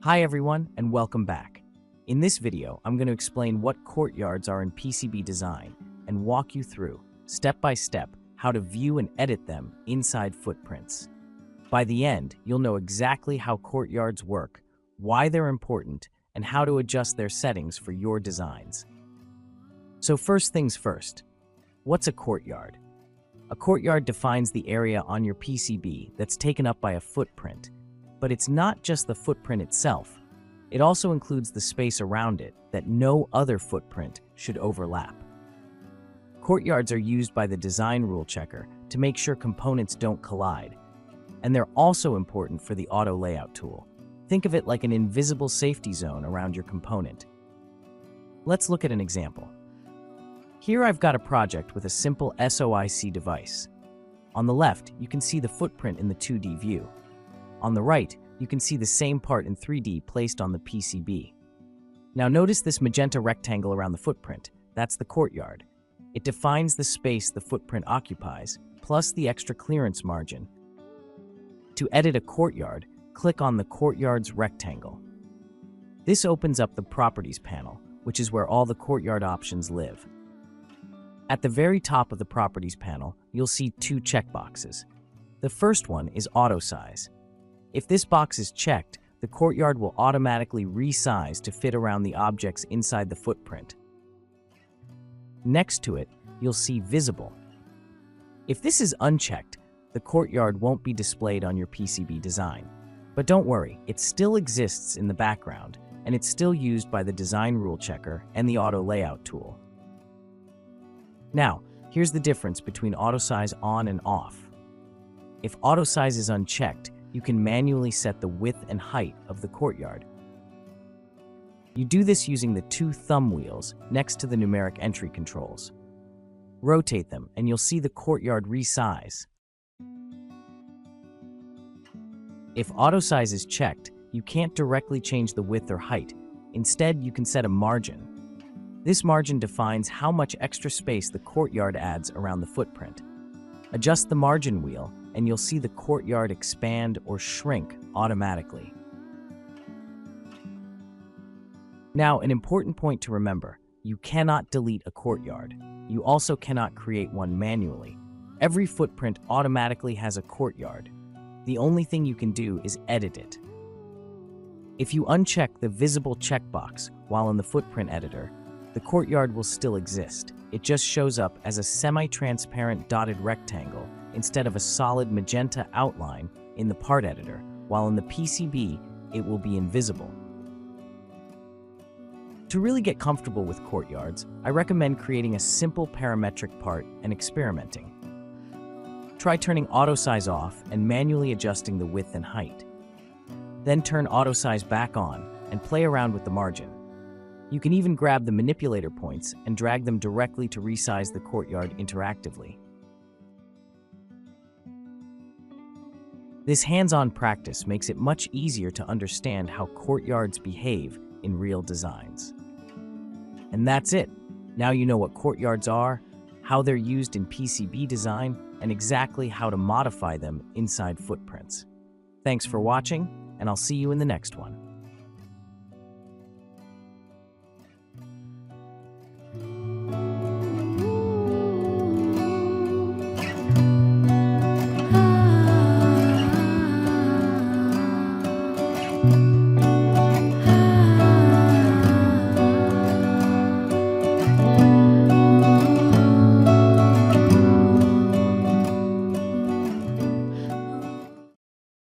Hi everyone, and welcome back. In this video, I'm going to explain what courtyards are in PCB design and walk you through, step by step, how to view and edit them inside footprints. By the end, you'll know exactly how courtyards work, why they're important, and how to adjust their settings for your designs. So first things first, what's a courtyard? A courtyard defines the area on your PCB that's taken up by a footprint. But it's not just the footprint itself. It also includes the space around it that no other footprint should overlap. Courtyards are used by the design rule checker to make sure components don't collide. And they're also important for the auto layout tool. Think of it like an invisible safety zone around your component. Let's look at an example. Here I've got a project with a simple SOIC device. On the left, you can see the footprint in the 2D view. On the right, you can see the same part in 3D placed on the PCB. Now notice this magenta rectangle around the footprint. That's the courtyard. It defines the space the footprint occupies, plus the extra clearance margin. To edit a courtyard, click on the Courtyards Rectangle. This opens up the Properties panel, which is where all the courtyard options live. At the very top of the Properties panel, you'll see two checkboxes. The first one is Autosize. If this box is checked, the courtyard will automatically resize to fit around the objects inside the footprint. Next to it, you'll see Visible. If this is unchecked, the courtyard won't be displayed on your PCB design. But don't worry, it still exists in the background, and it's still used by the design rule checker and the auto layout tool. Now, here's the difference between Autosize on and off. If Autosize is unchecked, you can manually set the width and height of the courtyard. You do this using the two thumb wheels next to the numeric entry controls. Rotate them and you'll see the courtyard resize. If Autosize is checked, you can't directly change the width or height. Instead, you can set a margin. This margin defines how much extra space the courtyard adds around the footprint. Adjust the margin wheel and you'll see the courtyard expand or shrink automatically. Now, an important point to remember, you cannot delete a courtyard. You also cannot create one manually. Every footprint automatically has a courtyard. The only thing you can do is edit it. If you uncheck the visible checkbox while in the footprint editor, the courtyard will still exist. It just shows up as a semi-transparent dotted rectangle instead of a solid magenta outline in the part editor, while in the PCB, it will be invisible. To really get comfortable with courtyards, I recommend creating a simple parametric part and experimenting. Try turning Autosize off and manually adjusting the width and height. Then turn Autosize back on and play around with the margin. You can even grab the manipulator points and drag them directly to resize the courtyard interactively. This hands-on practice makes it much easier to understand how courtyards behave in real designs. And that's it. Now you know what courtyards are, how they're used in PCB design, and exactly how to modify them inside footprints. Thanks for watching, and I'll see you in the next one.